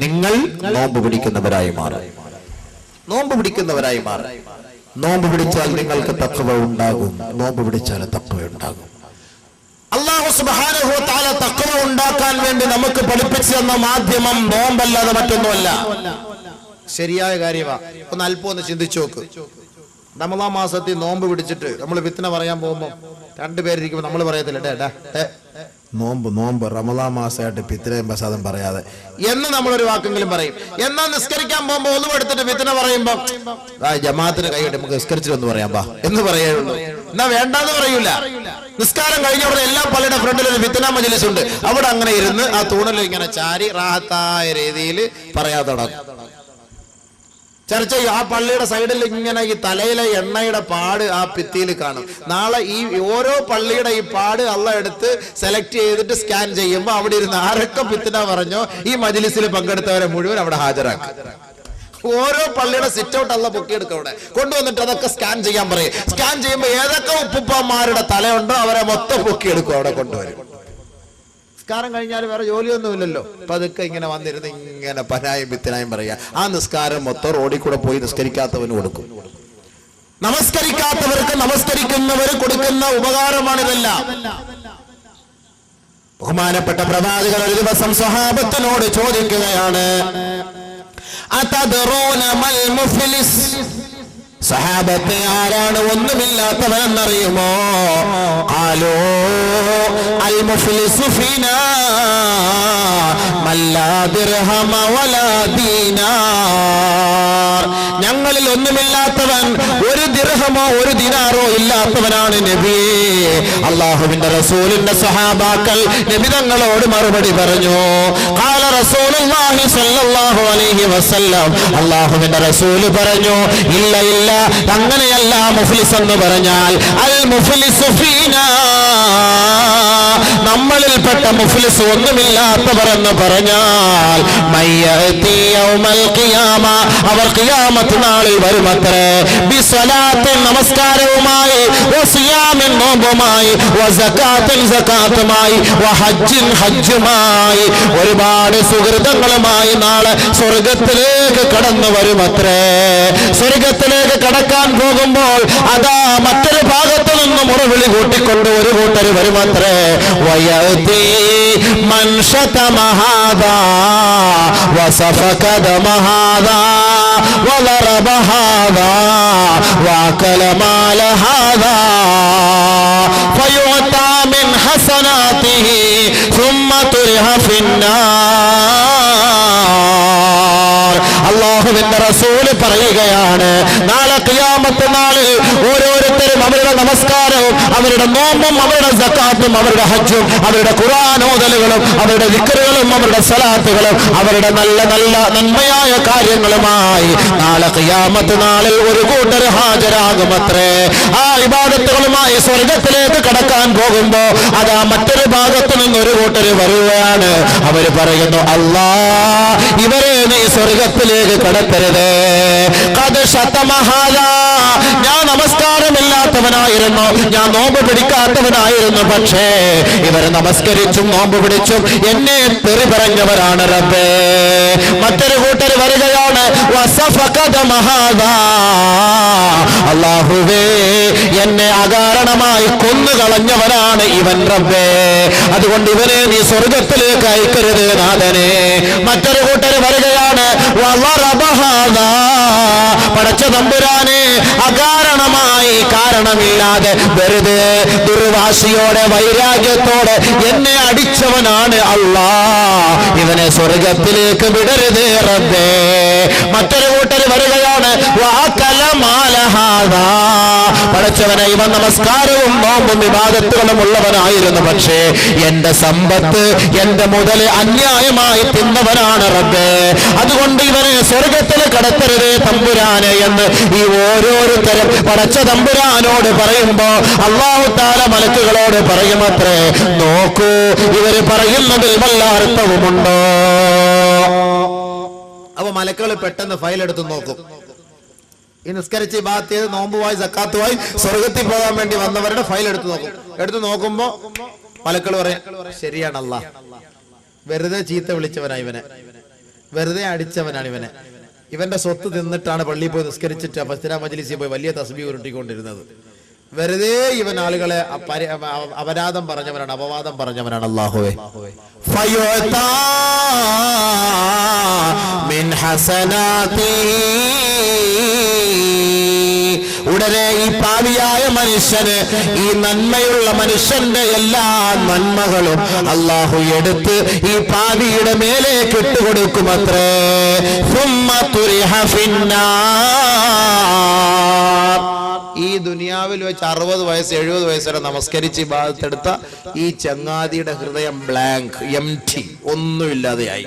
നിങ്ങൾ നോമ്പ് പിടിക്കുന്നവരായി മാറും. നോമ്പ് പിടിക്കുന്നവരായി മാറും. നോമ്പ് പിടിച്ചാൽ നിങ്ങൾക്ക് തഖ്വ ഉണ്ടാകും. നോമ്പ് പിടിച്ചാൽ തഖ്വ ഉണ്ടാകും. അല്ലാഹു സുബ്ഹാനഹു വ തആല തഖ്വ ഉണ്ടാക്കാൻ വേണ്ടി നമുക്ക് പഠിപ്പിച്ചു തന്ന മാധ്യമം നോമ്പല്ലാതെ മറ്റൊന്നുമല്ല. ശരിയായ കാര്യമാണ്. ഒന്ന് അല്പം ഒന്ന് ചിന്തിച്ചു നോക്ക്. റമളാൻ മാസത്തിൽ നോമ്പ് പിടിച്ചിട്ട് നമ്മൾ ഫിത്ന പറയാൻ പോകുമ്പോൾ രണ്ടുപേരിരിക്കുമ്പോൾ നമ്മൾ പറയത്തില്ല നോമ്പ് റമളാൻ മാസമായിട്ട് ഫിത്നയും പ്രസാദം പറയാതെ എന്ന് നമ്മളൊരു വാക്കെങ്കിലും പറയും. എന്നാൽ നിസ്കരിക്കാൻ പോകുമ്പോൾ ഒന്നും എടുത്തിട്ട് ഫിത്ന പറയുമ്പോ ജമാഅത്തിന് കൈയിട്ട് നമുക്ക് നിസ്കരിച്ചിട്ടൊന്ന് പറയാം ബാ എന്ന് പറയുള്ളൂ. എന്നാ വേണ്ടാന്ന് പറയൂല. നിസ്കാരം കഴിഞ്ഞ അവിടെ എല്ലാ പള്ളിയുടെ ഫ്രണ്ടിൽ ഒരു ഫിത്ന മജ്‌ലിസ് ഉണ്ട്. അവിടെ അങ്ങനെ ഇരുന്ന് ആ തൂണിൽ ഇങ്ങനെ ചാരി റാഹത്തായ രീതിയിൽ പറയാതെ തുടങ്ങും. ചർച്ച ചെയ്യും. ആ പള്ളിയുടെ സൈഡിൽ ഇങ്ങനെ ഈ തലയിലെ എണ്ണയുടെ പാട് ആ ഭിത്തിയിൽ കാണും. നാളെ ഈ ഓരോ പള്ളിയുടെ ഈ പാട് അള്ളാഹ് എടുത്ത് സെലക്ട് ചെയ്തിട്ട് സ്കാൻ ചെയ്യുമ്പോൾ അവിടെ ഇരുന്ന് ആരൊക്കെ ഫിത്ന പറഞ്ഞോ ഈ മജ്‌ലിസിൽ പങ്കെടുത്തവരെ മുഴുവൻ അവിടെ ഹാജരാക്കും. ഓരോ പള്ളിയുടെ സിറ്റ് ഔട്ട് അള്ളാഹ് പൊക്കിയെടുക്കും. അവിടെ കൊണ്ടുവന്നിട്ട് അതൊക്കെ സ്കാൻ ചെയ്യാൻ പറയും. സ്കാൻ ചെയ്യുമ്പോൾ ഏതൊക്കെ ഉപ്പുപ്പന്മാരുടെ തലയുണ്ടോ അവരെ മൊത്തം പൊക്കിയെടുക്കും. അവിടെ കൊണ്ടുവരും. നിസ്കാരം കഴിഞ്ഞാൽ വേറെ ജോലിയൊന്നുമില്ലല്ലോ. അപ്പൊ അതൊക്കെ ഇങ്ങനെ വന്നിരുന്ന് ഇങ്ങനെ പനായും പിത്തനായും പറയാ. ആ നിസ്കാരം മൊത്തം റോഡിൽ കൂടെ പോയി നിസ്കരിക്കാത്തവന് കൊടുക്കും. നമസ്കരിക്കാത്തവർക്ക് നമസ്കരിക്കുന്നവർ കൊടുക്കുന്ന ഉപകാരമാണിതെല്ലാം. ബഹുമാനപ്പെട്ട പ്രവാചകൻ ഒരു ദിവസം സ്വഹാബത്തിനോട് ചോദിക്കുകയാണ്, അതദ്റൂന മൽ മുഫ്ലിസ്, സഹാബത്തെ ആരാണ് ഒന്നുമില്ലാത്തവനെന്നറിയുമോ? ഖാലൂ അൽ മുഫ്ലിസു ഫീനാ മല്ലാ ദിർഹമ വലാ ദീനാർ. ഞങ്ങളിൽ ഒന്നുമില്ലാത്തവൻ ഒരു ദിർഹമോ ഒരു ദിനാറോ ഇല്ലാത്തവനാണ് നബിയേ. അല്ലാഹുവിന്റെ റസൂലിന്റെ സഹാബാക്കൾ നബി തങ്ങളോട് മറുപടി പറഞ്ഞു. ഖാല റസൂലുള്ളാഹി സ്വല്ലല്ലാഹു അലൈഹി വസല്ലം, അല്ലാഹുവിന്റെ റസൂൽ പറഞ്ഞു, ഇല്ല ഇല്ല, അങ്ങനെയല്ല. മുഫ്ലിസ് എന്ന് പറഞ്ഞാൽ അൽ മുഫ്ലിസു ഫീനാ, നമ്മളിൽപ്പെട്ട മുഫ്ലിസ് ഒന്നുമില്ലാത്തവർ എന്ന് പറഞ്ഞാൽ മയ്യതി യൗമൽ ഖിയാമ, അവർ ഖിയാമത്ത് നാളിൽ വരുമത്രേ, ബിസ്സലാത്തിൻ നമസ്കാരവുമായി, വസിയാമിൻ നോമ്പുമായി, വസകാത്തിൻ സകാത്തുമായി, വഹജ്ജിൻ ഹജ്ജുമായി, ഒരുപാട് സുഹൃതങ്ങളുമായി നാളെ സ്വർഗത്തിലേക്ക് കടന്നു വരുമത്രേ. സ്വർഗത്തിലേക്ക് കടക്കാൻ പോകുമ്പോൾ അതാ മറ്റൊരു ഭാഗത്തു നിന്ന് മുറവിളി കൂട്ടിക്കൊണ്ട് ഒരു കൂട്ടർ വരുമത്രേ. വയതി മൻഷത മഹാദാ വസഫക ദമഹാദാ വലറബ ഹാദാ വഅകല മാല ഹാദാ ഫയുഅതാ മിൻ ഹസനാതിഹി ثم തുരിഹ ഫിന്നാർ. അല്ലാഹുവിന്റെ റസൂൽ പറയുകയാണ്, നാളെ ഖിയാമത്ത് നാളിൽ ഓരോരുത്തരും അവരുടെ നമസ്കാരവും അവരുടെ നോമ്പും അവരുടെ സകാത്തും അവരുടെ ഹജ്ജും അവരുടെ ഖുർആൻ ഓതലുകളും അവരുടെ ദിക്റുകളും അവരുടെ സലാത്തുകളും അവരുടെ നല്ല നല്ല നന്മയായ കാര്യങ്ങളുമായി നാളെ ഖിയാമത്ത് നാളിൽ ഒരു കൂട്ടർ ഹാജരാകുമത്രേ. ആ ഇബാദത്തുകളുമായി സ്വർഗത്തിലേക്ക് കടക്കാൻ പോകുമ്പോ അതാ മറ്റൊരു ഭാഗത്തു നിന്ന് ഒരു കൂട്ടർ വരുകയാണ്. അവര് പറയുന്നു, അല്ലാ, ഇവരെ നീ സ്വർഗത്തിലേക്ക് കടത്തരുത്. ഞാൻ നമസ്കാരമില്ലാത്തവനായിരുന്നു, ഞാൻ നോമ്പ് പിടിക്കാത്തവനായിരുന്നു, പക്ഷേ ഇവർ നമസ്കരിച്ചും നോമ്പ് പിടിച്ചും എന്നെ തെറി പറഞ്ഞവരാണ് റബ്ബേ. മറ്റൊരു കൂട്ടർ വരികയാണ്, അല്ലാഹുവേ, എന്നെ അകാരണമായി കൊന്നുകളഞ്ഞവനാണ് ഇവൻ റബ്ബേ, അതുകൊണ്ട് ഇവനെ നീ സ്വർഗത്തിലേക്ക് അയക്കരുത് നാഥനെ. മറ്റൊരു കൂട്ടർ വരികയാണ്, പടച്ച തമ്പുരാനെ, അകാരണമായി കാരണമില്ലാതെ വെറുതെ ദുർവാശിയോടെ വൈരാഗ്യത്തോടെ എന്നെ അടിച്ചവനാണ് അല്ലാ, ഇവനെ സ്വർഗത്തിലേക്ക് വിടരുത് റബ്ബേ. മറ്റൊരു കൂട്ടർ വരികയാണ്, പടച്ചവനെ, ഇവൻ നമസ്കാരവും നോമ്പും വിവാദത്തുകളും ഉള്ളവനായിരുന്നു, പക്ഷേ എന്റെ സമ്പത്ത് എന്റെ മുതൽ അന്യായമായി തിന്നവനാണ് റബ്ബേ, അതുകൊണ്ട് ഇവനെ സ്വർഗത്തിൽ കടത്തരുതേ തമ്പുരാനെ എന്ന് ഈ ഓരോരുത്തരും പടച്ച തമ്പുരാനോട് പറയുമ്പോ അല്ലാഹു തആല മലക്കുകളോട് പറയുമത്രേ, നോക്കൂ, ഇവര് പറയുന്നതിൽ വല്ല അർത്ഥവുമുണ്ടോ? അപ്പൊ മലക്കുകൾ പെട്ടെന്ന് ഫയൽ എടുത്ത് നോക്കും. ഈ നിസ്കരിച്ച് ഇബാദത്ത് ചെയ്ത് നോമ്പുമായി സക്കാത്തുമായി സ്വർഗത്തിൽ പോകാൻ വേണ്ടി വന്നവരുടെ ഫയൽ എടുത്ത് നോക്കും. എടുത്ത് നോക്കുമ്പോ മലക്കുകൾ പറയും, ശരിയാണ് അല്ലാഹ്, വെറുതെ ചീത്ത വിളിച്ചവനാ ഇവനെ, വെറുതെ അടിച്ചവനാണ് ഇവനെ. ഇവന്റെ സ്വത്ത് തിന്നിട്ടാണ് പള്ളിയിൽ പോയി നിസ്കരിച്ചിട്ട് ഫസ്തിന മജ്ലിസിൽ പോയി വലിയ തസ്ബീഹ് ഉരുട്ടിക്കൊണ്ടിരുന്നത്. വെറുതെ ഇവൻ ആളുകളെ അപരാധം പറഞ്ഞവനാണ്, അപവാദം പറഞ്ഞവനാണ്. അല്ലാഹുവേ ഉടനെ ഈ പാവിയായ മനുഷ്യന്, ഈ നന്മയുള്ള മനുഷ്യന്റെ എല്ലാ നന്മകളും അല്ലാഹു എടുത്ത് ഈ പാവിയുടെ മേലേക്ക് ഇട്ടുകൊടുക്കുമത്രേ. ഈ ദുനിയാവിൽ വെച്ച് 60 വയസ്സ് 70 വയസ്സ് വരെ നമസ്കരിച്ച് ഇബാദത്തെടുത്ത ഈ ചങ്ങാതിയുടെ ഹൃദയം ബ്ലാങ്ക്, എംപ്റ്റി, ഒന്നുമില്ലാതെയായി.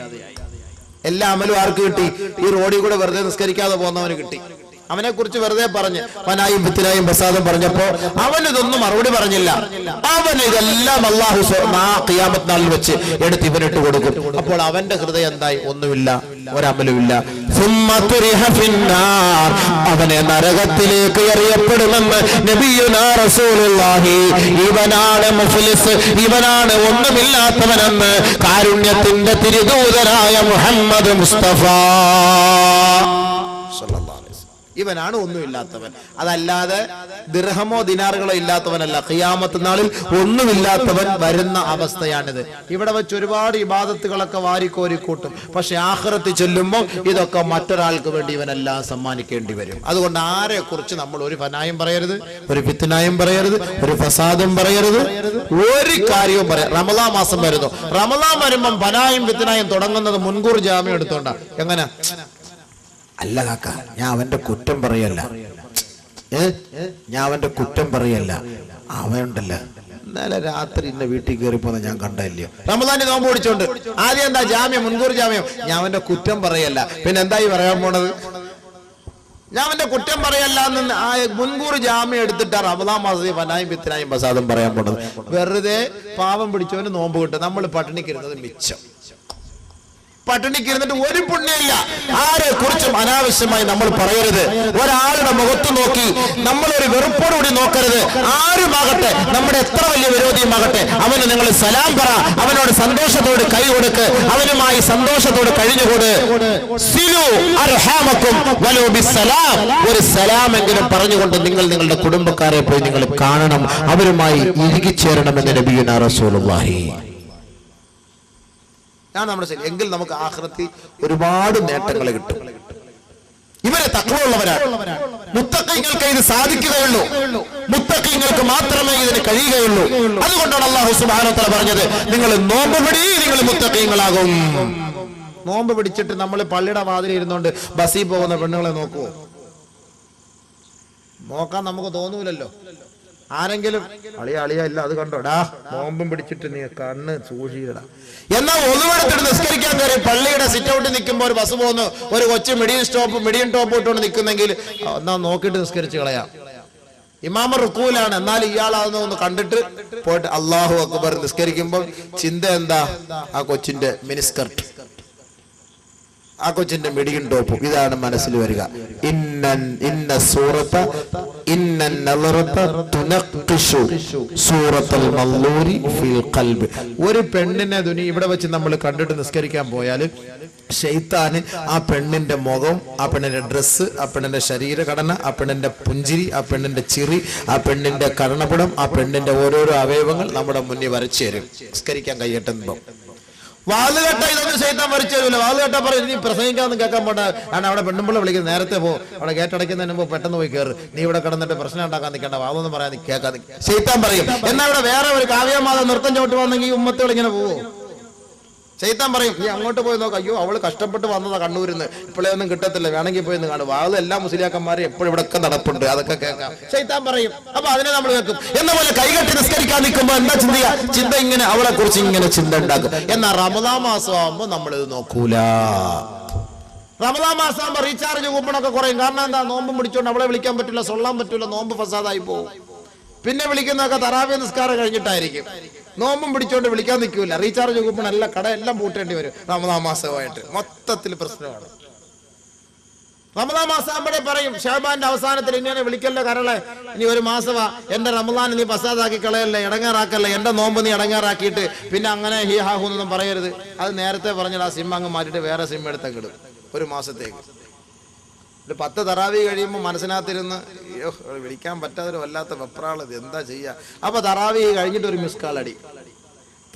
എല്ലാ അമലും ആർക്ക് കിട്ടി? ഈ റോഡിൽ കൂടെ വെറുതെ നിസ്കരിക്കാതെ പോകുന്നവന് കിട്ടി. അവനെ കുറിച്ച് വെറുതെ പറഞ്ഞ് ഫനായും ഫിത്നായും ഫസാദും പറഞ്ഞപ്പോ അവനിതൊന്നും മറുപടി പറഞ്ഞില്ല. അവൻ ഇതെല്ലാം അല്ലാഹു ഖിയാമത്ത് നാളിൽ വെച്ച് എടുത്ത് ഇവനിട്ട് കൊടുക്കും. അപ്പോൾ അവന്റെ ഹൃദയം എന്തായി? ഒന്നുമില്ല, ഒരമലുമില്ല. അവനെ നരകത്തിലേക്ക് എറിയപ്പെടുമെന്ന് നബിയുനാ റസൂലുള്ളാഹി. ഇവനാണ് മുഫ്ലിസ്, ഇവനാണ് ഒന്നുമില്ലാത്തവനെന്ന് കാരുണ്യത്തിന്റെ തിരുദൂതനായ മുഹമ്മദ് മുസ്തഫ. ഇവനാണ് ഒന്നുമില്ലാത്തവൻ, അതല്ലാതെ ദിർഹമോ ദിനാറുകളോ ഇല്ലാത്തവനല്ല. ഖിയാമത്ത് നാളിൽ ഒന്നുമില്ലാത്തവൻ വരുന്ന അവസ്ഥയാണിത്. ഇവിടെ വെച്ച് ഒരുപാട് ഇബാദത്തുകളൊക്കെ വാരിക്കോരിക്കൂട്ടും, പക്ഷെ ആഖിറത്തിൽ ചെല്ലുമ്പോൾ ഇതൊക്കെ മറ്റൊരാൾക്ക് വേണ്ടി ഇവനെല്ലാം സമ്മാനിക്കേണ്ടി വരും. അതുകൊണ്ട് ആരെ കുറിച്ച് നമ്മൾ ഒരു ഫനായും പറയരുത്, ഒരു ഫിത്നായും പറയരുത്, ഒരു ഫസാദും പറയരുത്, ഒരു കാര്യവും പറയാം. റമളാൻ മാസം വരുന്നു, റമളാൻ വരുമ്പം ഫനായും ഫിത്നായും തുടങ്ങുന്നത് മുൻകൂർ ജാമ്യം എടുത്തോണ്ടാ. എങ്ങനെ? അല്ല കാക്ക, ഞാൻ അവന്റെ കുറ്റം പറയല്ല, ഞാൻ അവന്റെ കുറ്റം പറയല്ല. അവനുണ്ടല്ല ഇന്നലെ രാത്രി ഇന്ന വീട്ടിൽ കയറി പോന്ന ഞാൻ കണ്ടല്ലോ, റമളാനിൽ നോമ്പ് പിടിച്ചോണ്ട്. ആദ്യം എന്താ ജാമ്യം, മുൻകൂർ ജാമ്യം. ഞാൻ അവന്റെ കുറ്റം പറയല്ല. പിന്നെ എന്തായി പറയാൻ പോണത്? ഞാൻ അവന്റെ കുറ്റം പറയല്ല എന്ന് മുൻകൂർ ജാമ്യം എടുത്തിട്ടാ റമളാൻ മാസത്തിൽ ഫനായും ഫിത്നായും ഫസാദും പറയാൻ പോണത്. വെറുതെ പാവം പിടിച്ചവന് നോമ്പ് കിട്ടും. നമ്മൾ പട്ടിണിക്കിരുന്നത് മിച്ചം. പട്ടിണിക്കിരുന്നിട്ട് ഒരു പുണ്യമില്ല. ആരെ കുറിച്ചും അനാവശ്യമായി നമ്മൾ പറയരുത്. ഒരാളുടെ മുഖത്ത് നോക്കി നമ്മളൊരു വെറുപ്പോടുകൂടി നോക്കരുത്. ആരുമാകട്ടെ, നമ്മുടെ എത്ര വലിയ വിരോധിയുമാകട്ടെ, അവന് നിങ്ങൾ സലാം പറ, അവനോട് സന്തോഷത്തോട് കൈ കൊടുക്ക്, അവനുമായി സന്തോഷത്തോട് കഴിഞ്ഞുകൂട്. ഒരു സലാമെങ്കിലും പറഞ്ഞുകൊണ്ട് നിങ്ങൾ നിങ്ങളുടെ കുടുംബക്കാരെ പോയി നിങ്ങൾ കാണണം, അവരുമായി ഇഴുകിച്ചേരണമെന്ന് നബിയുനാ റസൂലുള്ളാഹി. നമ്മുടെ ശരി. എങ്കിൽ നമുക്ക് ആഖിറത്തിൽ ഒരുപാട് നേട്ടങ്ങൾ കിട്ടും. ഇവരെ തഖ്വയുള്ളവരാണ്. മുത്തഖീങ്ങൾക്ക് ഇത് സാധിക്കുകയുള്ളൂ, മുത്തഖീങ്ങൾക്ക് മാത്രമേ ഇതിന് കഴിയുകയുള്ളൂ. അതുകൊണ്ടാണ് അല്ലാഹു സുബ്ഹാനഹു വ തആല പറഞ്ഞത്, നിങ്ങൾ നോമ്പ് പിടി, നിങ്ങൾ മുത്തഖീങ്ങളാകും. നോമ്പ് പിടിച്ചിട്ട് നമ്മൾ പള്ളിയുടെ വാതിലിൽ ഇരുന്നുകൊണ്ട് ബസ്സിൽ പോകുന്ന പെണ്ണുങ്ങളെ നോക്കുവോ? നോക്കാൻ നമുക്ക് തോന്നൂലല്ലോ. ആരെങ്കിലും അളിയ ഇല്ല, അത് കണ്ടോടാ, നോമ്പും പിടിച്ചിട്ട് നീ കണ്ണ് സൂക്ഷിക്കടാ. എന്നാൽ ഒന്നുമെടുത്തിട്ട് നിസ്കരിക്കാൻ കയറി പള്ളിയുടെ സിറ്റ് ഔട്ടിൽ നിൽക്കുമ്പോൾ ഒരു ബസ് പോകുന്നു, ഒരു കൊച്ചു മിഡിയൻ ടോപ്പ് ഇട്ടുകൊണ്ട് നിൽക്കുന്നെങ്കിൽ എന്നാ നോക്കിയിട്ട് നിസ്കരിച്ച് കളയാം. ഇമാമ റുക്കൂലാണ്, എന്നാൽ ഇയാളാണെന്ന് ഒന്ന് കണ്ടിട്ട് പോയിട്ട് അല്ലാഹു അക്ബർ നിസ്കരിക്കുമ്പോൾ ചിന്ത എന്താ? ആ കൊച്ചിന്റെ മിനിസ്കർട്ട്, ആ കൊച്ചിന്റെ മിഡിയൻ ടോപ്പ്, ഇതാണ് മനസ്സിൽ വരിക. ഒരു പെണ്ണിനെ ഇവിടെ വെച്ച് നമ്മൾ കണ്ടിട്ട് നിസ്കരിക്കാൻ പോയാൽ ശൈത്താന് ആ പെണ്ണിന്റെ മുഖം, ആ പെണ്ണിന്റെ ഡ്രസ്സ്, ആ പെണ്ണിന്റെ ശരീരഘടന, ആ പെണ്ണിന്റെ പുഞ്ചിരി, ആ പെണ്ണിന്റെ ചിറി, ആ പെണ്ണിന്റെ കർണപുടം, ആ പെണ്ണിന്റെ ഓരോരോ അവയവങ്ങൾ നമ്മുടെ മുന്നിൽ വരച്ചു തരും നിസ്കരിക്കാൻ കൈയ്യട്ടുമ്പോ. വാളുകെട്ട ഇതൊന്നും ശൈത്താൻ വരച്ചു തരൂല. വാളുകെട്ട പറയും നീ പ്രസംഗിക്കാന്ന് കേൾക്കാൻ പോണ്ട, കാരണം അവിടെ പെണ്ണുമ്പിള്ള വിളിക്കുന്നത്, നേരത്തെ പോ, അവിടെ ഗേറ്റടയ്ക്കുന്നതിന് മുമ്പ് പെട്ടെന്ന് പോയി കയറ്, നീ ഇവിടെ കിടന്നിട്ട് പ്രശ്നം ഉണ്ടാക്കാൻ നിൽക്കേണ്ട, വാതൊന്നും പറയാൻ കേൾക്കാൻ ശൈത്താൻ പറയും. എന്നാൽ ഇവിടെ വേറെ ഒരു കാവ്യമാത നൃത്തം ചവിട്ട് വന്നെങ്കിൽ ഈ ഉമ്മത്തുകൾ ഇങ്ങനെ പോവോ? ശൈത്താൻ പറയും നീ അങ്ങോട്ട് പോയി നോക്കാം, അയ്യോ അവള് കഷ്ടപ്പെട്ട് വന്നതാ കണ്ണൂരിന്ന്, ഇപ്പോഴേ ഒന്നും കിട്ടത്തില്ല, വേണമെങ്കിൽ പോയി കാണും. വാത് എല്ലാ മുസ്ലിയാക്കന്മാരും എപ്പോഴും ഇവിടെയൊക്കെ നടപ്പുണ്ട്, അതൊക്കെ കേൾക്കാം. ശൈത്താൻ പറയും, അപ്പൊ അതിനെ നമ്മൾ കേൾക്കും. എന്ന പോലെ കൈകെട്ടി നിസ്കരിക്കാൻ നിൽക്കുമ്പോ എന്താ ചിന്ത ഇങ്ങനെ അവളെ കുറിച്ച് ഇങ്ങനെ ചിന്ത ഉണ്ടാക്കും. എന്നാൽ റമളാൻ മാസമാകുമ്പോ നമ്മളിത് നോക്കൂല. റമളാൻ മാസമാകുമ്പോ റീചാർജ് കൂപ്പണൊക്കെ കുറയും. കാരണം എന്താ? നോമ്പ് പിടിച്ചോണ്ട് അവളെ വിളിക്കാൻ പറ്റില്ല, സൊല്ലാൻ പറ്റില്ല, നോമ്പ് ഫസാദായി പോകും. പിന്നെ വിളിക്കുന്നതൊക്കെ തറാവീഹ് നിസ്കാരം കഴിഞ്ഞിട്ടായിരിക്കും. നോമ്പും പിടിച്ചോണ്ട് വിളിക്കാൻ നിൽക്കൂല. റീചാർജ് കൂപ്പൺ എല്ലാം കട എല്ലാം പൂട്ടേണ്ടി വരും. റമളാൻ മാസമായിട്ട് മൊത്തത്തിൽ പ്രശ്നമാണ്. റമദാൻ മാസം ആകുമ്പോഴേ പറയും ഷാബാന്റെ അവസാനത്തിൽ ഇങ്ങനെ വിളിക്കല്ലേ കരളെ, ഇനി ഒരു മാസമാ, എന്റെ റമദാൻ നീ പസാദാക്കി കളയല്ലേ, ഇടങ്ങാറാക്കല്ലേ, എന്റെ നോമ്പ് നീ ഇടങ്ങാറാക്കിയിട്ട് പിന്നെ അങ്ങനെ ഹി ഹാഹു എന്നൊന്നും പറയരുത്. അത് നേരത്തെ പറഞ്ഞിട്ട് ആ സിം അങ്ങ് മാറ്റിയിട്ട് വേറെ സിം എടുത്തൊക്കെ ഇടും ഒരു മാസത്തേക്ക്. ഒരു 10 തറാവി കഴിയുമ്പോൾ മനസ്സിനകത്തിരുന്ന് അയ്യോ വിളിക്കാൻ പറ്റാതൊരു വല്ലാത്ത വെപ്രാളത് എന്താ ചെയ്യുക. അപ്പൊ തറാവി കഴിഞ്ഞിട്ട് ഒരു മിസ് കാൾ അടി,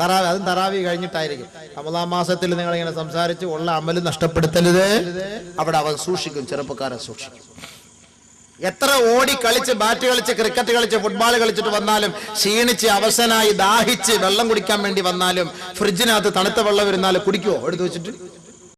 അതും തറാവി കഴിഞ്ഞിട്ടായിരിക്കും. റമദാൻ മാസത്തിൽ നിങ്ങൾ ഇങ്ങനെ സംസാരിച്ച് ഉള്ള അമല് നഷ്ടപ്പെടുത്തരുത്. അവിടെ അവൻ സൂക്ഷിക്കും, ചെറുപ്പക്കാരൻ സൂക്ഷിക്കും. എത്ര ഓടി കളിച്ച് ബാറ്റ് കളിച്ച് ക്രിക്കറ്റ് കളിച്ച് ഫുട്ബോൾ കളിച്ചിട്ട് വന്നാലും ക്ഷീണിച്ച് അവശനായി ദാഹിച്ച് വെള്ളം കുടിക്കാൻ വേണ്ടി വന്നാലും ഫ്രിഡ്ജിനകത്ത് തണുത്ത വെള്ളം വരുന്നാലും കുടിക്കുവോ എടുത്തു വെച്ചിട്ട്?